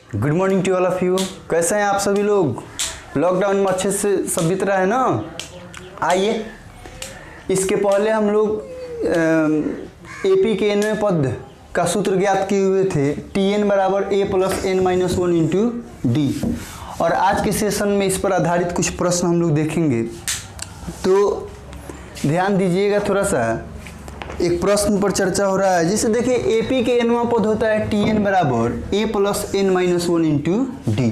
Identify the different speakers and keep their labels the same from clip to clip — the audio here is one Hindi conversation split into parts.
Speaker 1: Good morning to all of you. कैसे हैं आप सभी लोग? लॉकडाउन में अच्छे से सब बीत रहा है ना? आइए, इसके पहले हम लोग एपी के एनवें पद का सूत्र ज्ञात किए हुए थे, Tn बराबर a plus n minus 1 into D. और आज के सेशन में इस पर आधारित कुछ प्रश्न हम लोग देखेंगे। तो ध्यान दीजिएगा, थोड़ा सा एक प्रश्न पर चर्चा हो रहा है। जैसे देखिए, एपी के एनवां पद होता है Tn बराबर a plus n minus 1 into D.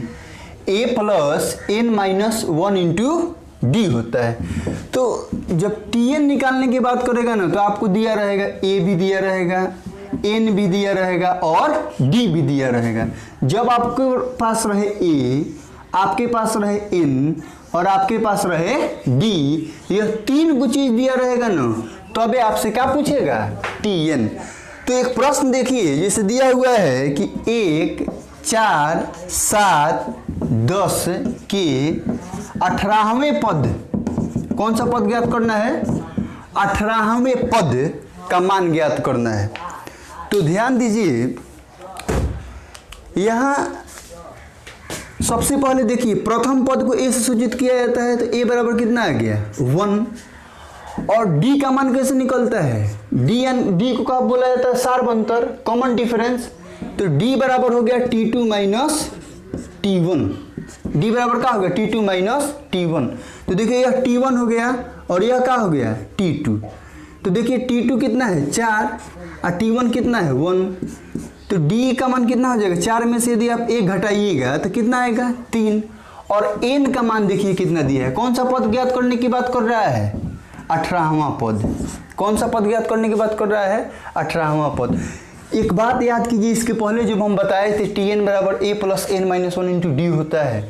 Speaker 1: a plus n minus 1 into D होता है। तो जब Tn निकालने की बात करेगा ना, तो आपको दिया रहेगा a भी दिया रहेगा, n भी दिया रहेगा और d भी दिया रहेगा। जब आपके पास रहे a, आपके पास रहे n और आपके पास रहे d, यह तीन को चीज दिया रहेगा ना, तो अबे आपसे क्या पूछेगा? Tn। तो एक प्रश्न देखिए, जैसे दिया हुआ है कि 1, 4, 7, 10 के 18वें पद, कौन सा पद ज्ञात करना है? 18वें पद का मान ज्ञात करना है। तो ध्यान दीजिए, यहाँ सबसे पहले देखिए, प्रथम पद को a से सूचित किया जाता है, तो a बराबर कितना आ गया? 1। और d का मान कैसे निकलता है? d को क्या बोला जाता है? सार्व अंतर, कॉमन डिफरेंस। तो d बराबर हो गया t2 माइनस t1। d बराबर क्या हो गया? t2 minus t1। तो देखिए, यह t1 हो गया और यह क्या हो गया? t2। तो देखिए, t2 कितना है? 4 और t1 कितना है? 1। तो d का मान कितना हो जाएगा? 4 में से यदि आप 1 घटाइएगा तो कितना आएगा? 3। और n का मान देखिए कितना दिया है। कौन सा पद ज्ञात करने की बात कर रहा है? 18वां पद। कौन सा पद ज्ञात करने की बात कर रहा है? 18वां पद। एक बात याद कीजिए, इसके पहले जब हम बताए थे Tn बराबर a plus n minus 1 into D होता है,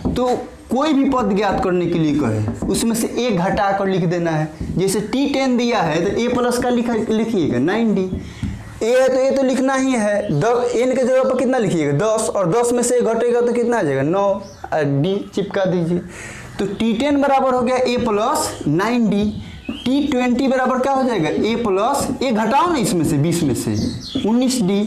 Speaker 1: तो कोई भी पद ज्ञात करने के लिए कहे, उसमें से एक घटा कर लिख देना है। जैसे T10 दिया है तो a प्लस का लिखिएगा 9d। a है तो a तो लिखना ही है। n के जगह पर कितना लिखिएगा? 10। और 10 में से घटेगा तो कितना आ जाएगा? 9। और d चिपका दीजिए। तो T10 बराबर हो गया a प्लस 9d। T20 बराबर क्या हो जाएगा? a प्लस, a घटाओ ना इसमें से, 20 में से 19d।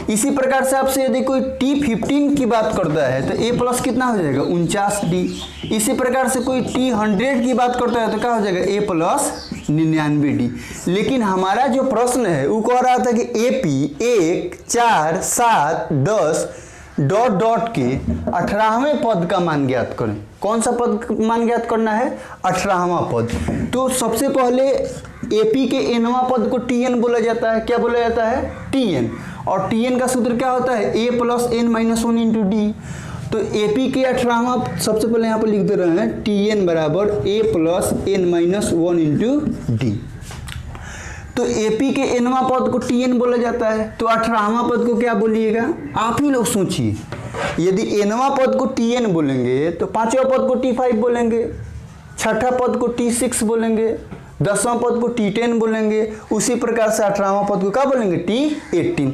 Speaker 1: इसी प्रकार से आपसे यदि कोई T15 की बात करता है तो a प्लस कितना हो जाएगा? 49d। इसी प्रकार से कोई T100 की बात करता है तो क्या हो जाएगा? a plus 99d। लेकिन हमारा जो प्रश्न है वो कह रहा था कि AP 1, 4, 7, 10 डॉट डॉट के 18वें पद का मान ज्ञात करें। कौन सा पद मान ज्ञात करना है? 18वां पद। तो सबसे पहले एपी के एनवां पद को Tn बोला जाता है। क्या बोला जाता है? Tn। और Tn का सूत्र क्या होता है? a plus n minus 1 into D. तो एपी के 18वां सबसे पहले यहाँ पर लिख दे रहे हैं, Tn बराबर a plus n minus 1 into D. तो एपी के एनवां पद को Tn बोला जाता है। तो 18वां पद को क्या बोलिएगा? आप ही लोग सोचिए, यदि एनवां पद को Tn बोलेंगे तो पांचवा पद को T5 बोलेंगे, छठा पद को T6 बोलेंगे, 10वां पद को T10 बोलेंगे। उसी प्रकार से 18वां पद को क्या बोलेंगे? T18।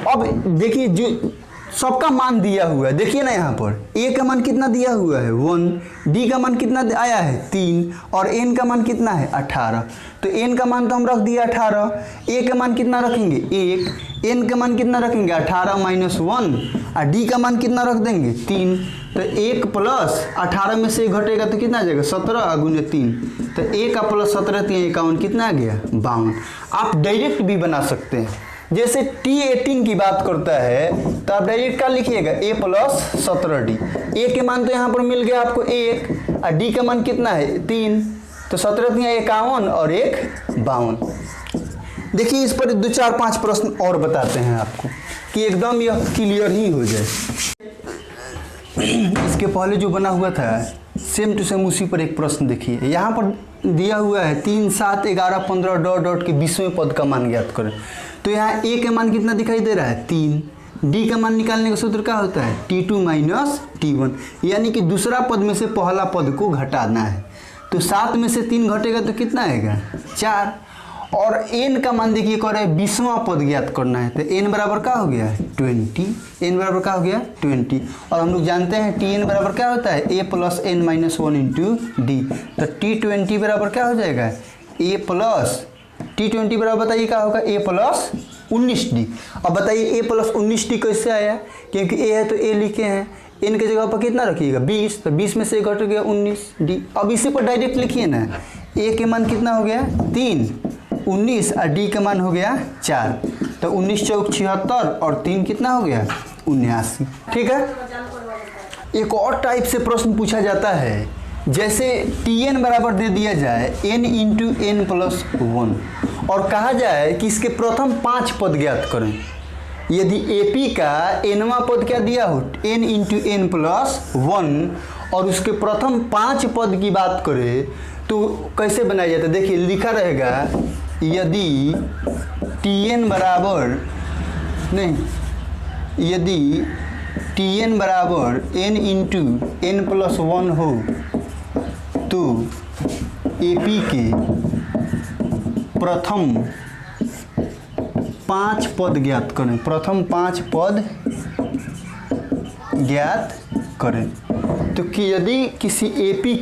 Speaker 1: अब देखिए, जो सबका मान दिया हुआ है, देखिए ना, यहाँ पर a का मान कितना दिया हुआ है? 1। d का मान कितना आया है? 3। और n का मान कितना है? 18। तो n का मान तो हम रख दिया 18। a का मान कितना रखेंगे? 1। n का मान कितना रखेंगे? 18 माइनस 1। और d का मान कितना रख देंगे? 3। तो 1 प्लस 18 में से घटेगा तो कितना आ जाएगा? 17 गुने 3। तो 1 का प्लस 17 3 51, कितना आ गया? 52। आप डायरेक्ट भी बना सकते हैं। जैसे T18 की बात करता है तो आप डायरेक्ट क्या लिखिएगा? a plus 17d। a के मान तो यहाँ पर मिल गया आपको 1 और d का मान कितना है? 3। तो 17 3 51 और 1 52। देखिए, इस पर 2 4 5 प्रश्न और बताते हैं आपको कि एकदम यह क्लियर ही हो जाए। इसके पहले जो बना हुआ था सेम टू सेम उसी पर एक प्रश्न देखिए। यहाँ पर दिया हुआ है 3, 7, 11, 15 डॉट डॉट के 20वें पद का मान ज्ञात करें। तो यहाँ a का मान कितना दिखाई दे रहा है? 3। d का मान निकालने का सूत्र क्या होता है? T2 minus T1। यानी कि दूसरा पद में से पहला पद को घटाना है। तो 7 में से 3 घटेगा तो कितना आएगा? 4। और n का मान देखिए कह रहा है 20वां पद ज्ञात करना है। तो n बराबर क्या हो गया? 20। n बराबर क्या हो गया? 20। और हम लोग जानते हैं Tn बराबर क्या होता है? a plus n minus 1 into D. तो T20 बराबर क्या हो जाएगा? a प्लस T20 बराबर बताइए क्या होगा? a plus 19D। अब बताइए ए प्लस 19D कैसे आया, क्योंकि ए है तो ए लिखे हैं, एन के जगह पर कितना रखिएगा 20, तो 20 में से घट गया 19D। अब इसी पर डायरेक्ट लिखिए ना, ए के मान कितना हो गया 3, 19 और डी का मान हो गया 4, तो 19 चौक 76 और 3 कितना हो गया 79। ठीक है। एक और टाइप से प्रश्न पूछा जाता है, जैसे Tn बराबर दे दिया जाए n इंटू एन प्लस 1 और कहा जाए कि इसके प्रथम 5 पद ज्ञात करें। यदि AP का nवां पद क्या दिया हो n इंटू एन प्लस 1 और उसके प्रथम 5 पद की बात करें तो कैसे बनाया जाता है। देखिए लिखा रहेगा, यदि Tn बराबर नहीं, यदि Tn बराबर n इंटू एन प्लस 1 हो तो AP के प्रथम 5 पद ज्ञात करें, प्रथम 5 पद ज्ञात करें। तो कि यदि किसी AP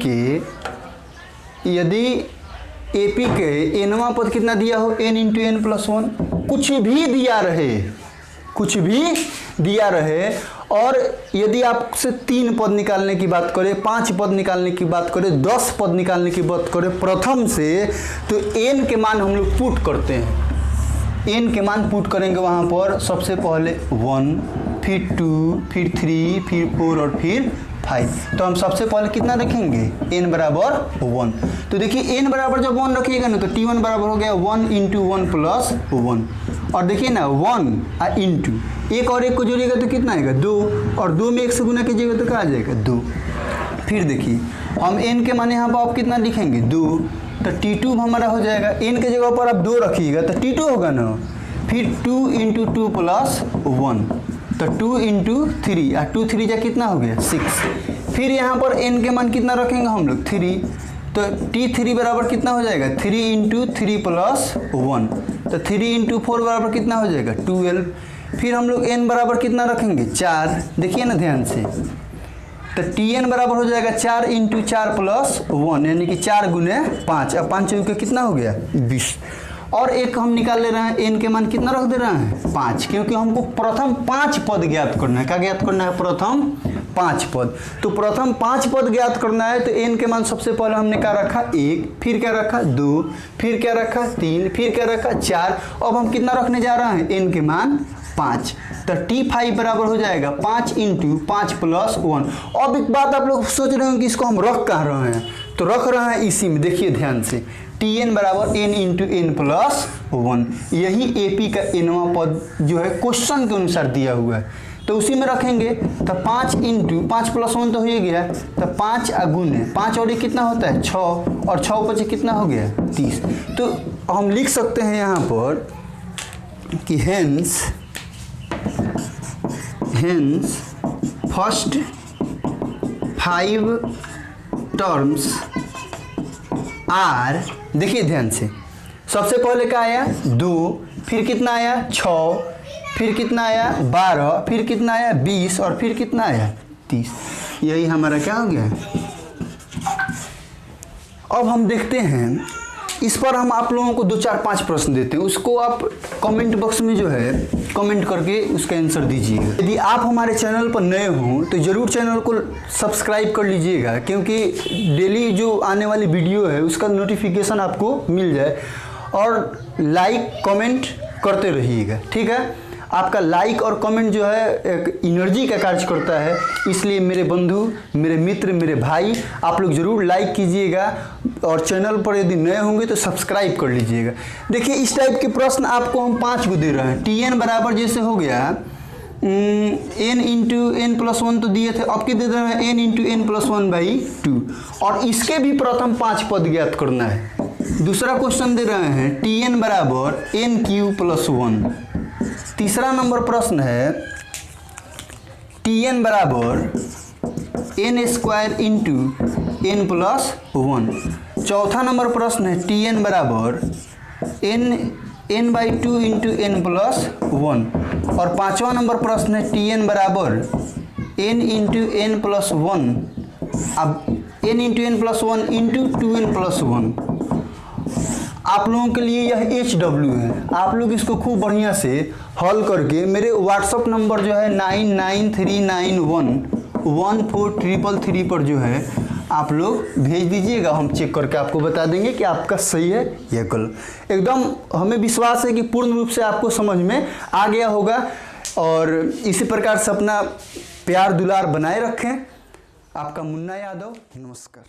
Speaker 1: के nवां पद कितना दिया हो n इंटू एन प्लस 1, कुछ भी दिया रहे और यदि आपसे 3 पद निकालने की बात करें, 5 पद निकालने की बात करें, 10 पद निकालने की बात करें प्रथम से, तो n के मान हम लोग पुट करते हैं। n के मान पुट करेंगे वहाँ पर, सबसे पहले 1, फिर 2, फिर 3, फिर 4 और फिर 5। तो हम सबसे पहले कितना रखेंगे n बराबर 1। तो देखिए n बराबर जब 1 रखिएगा ना तो T1 बराबर हो गया 1 इंटू 1 प्लस 1, और देखिए ना 1 और इंटू एक और एक को जोड़िएगा तो कितना आएगा 2, और 2 में 1 से गुना कीजिएगा तो क्या आ जाएगा 2। फिर देखिए हम n के मान यहाँ पर आप कितना लिखेंगे 2, तो T2 हमारा हो जाएगा, n के जगह पर आप 2 रखिएगा तो T2 होगा ना। फिर 2 इंटू 2 प्लस 1, तो 2 इंटू 3 और 2 3 जा कितना हो गया 6। फिर यहाँ पर n के मान कितना रखेंगे हम लोग 3, तो T3 बराबर कितना हो जाएगा 3 इंटू 3 प्लस 1, तो 3 इंटू 4 बराबर कितना हो जाएगा 12। फिर हम लोग n बराबर कितना रखेंगे 4, देखिए ना ध्यान से, तो Tn बराबर हो जाएगा 4 इंटू 4 प्लस 1, यानी कि 4 गुने 5, अब 5 चौके कितना हो गया 20। और एक हम निकाल ले रहे हैं, n के मान कितना रख दे रहे हैं 5, क्योंकि हमको प्रथम 5 पद ज्ञात करना है। क्या ज्ञात करना है प्रथम 5 पद। तो प्रथम 5 पद ज्ञात करना है तो n के मान सबसे पहले हमने क्या रखा 1, फिर क्या रखा 2, फिर क्या रखा 3, फिर क्या रखा 4। अब हम कितना रखने जा रहे हैं n के मान 5, तो T5 बराबर हो जाएगा 5 इंटू 5 प्लस 1। अब एक बात आप लोग सोच रहे हो कि इसको हम रख कहाँ रहे हैं, तो रख रहे हैं इसी में, देखिए ध्यान से, Tn बराबर n इंटू एन प्लस 1, यही AP का nवां पद जो है क्वेश्चन के अनुसार दिया हुआ है, तो उसी में रखेंगे। तो 5 इंटू 5 प्लस 1 तो हो ही गया, तो 5 गुने 5 और ये कितना होता है 6, और 6 बचे कितना हो गया 30। तो हम लिख सकते हैं यहाँ पर कि हेंस फर्स्ट 5 टर्म्स आर, देखिए ध्यान से, सबसे पहले क्या आया 2, फिर कितना आया 6, फिर कितना आया 12, फिर कितना आया 20 और फिर कितना आया 30। यही हमारा क्या हो गया। अब हम देखते हैं, इस पर हम आप लोगों को 2 4 5 प्रश्न देते हैं, उसको आप कमेंट बॉक्स में जो है कमेंट करके उसका आंसर दीजिएगा। यदि आप हमारे चैनल पर नए हों तो ज़रूर चैनल को सब्सक्राइब कर लीजिएगा, क्योंकि डेली जो आने वाली वीडियो है उसका नोटिफिकेशन आपको मिल जाए, और लाइक कमेंट करते रहिएगा। ठीक है, आपका लाइक और कमेंट जो है एक एनर्जी का कार्य करता है, इसलिए मेरे बंधु, मेरे मित्र, मेरे भाई, आप लोग ज़रूर लाइक कीजिएगा, और चैनल पर यदि नए होंगे तो सब्सक्राइब कर लीजिएगा। देखिए इस टाइप के प्रश्न आपको हम 5 को दे रहे हैं। Tn बराबर जैसे हो गया n इंटू एन प्लस 1 तो दिए थे, अब क्या दे रहे हैं n इंटू एन प्लस 1/2, और इसके भी प्रथम 5 पद ज्ञात करना है। दूसरा क्वेश्चन दे रहे हैं Tn बराबर n³ प्लस 1। तीसरा नंबर प्रश्न है Tn बराबर n² इंटू एन प्लस 1। चौथा नंबर प्रश्न है Tn बराबर n/2 इंटू एन प्लस 1। और पांचवा नंबर प्रश्न है Tn बराबर n इंटू एन प्लस 1, अब n into N plus 1 into 2n plus 1। आप लोगों के लिए यह HW है। आप लोग इसको खूब बढ़िया से हल करके मेरे व्हाट्सअप नंबर जो है 9939114333 पर जो है आप लोग भेज दीजिएगा। हम चेक करके आपको बता देंगे कि आपका सही है या गलत। एकदम हमें विश्वास है कि पूर्ण रूप से आपको समझ में आ गया होगा, और इसी प्रकार से अपना प्यार दुलार बनाए रखें। आपका मुन्ना यादव, नमस्कार।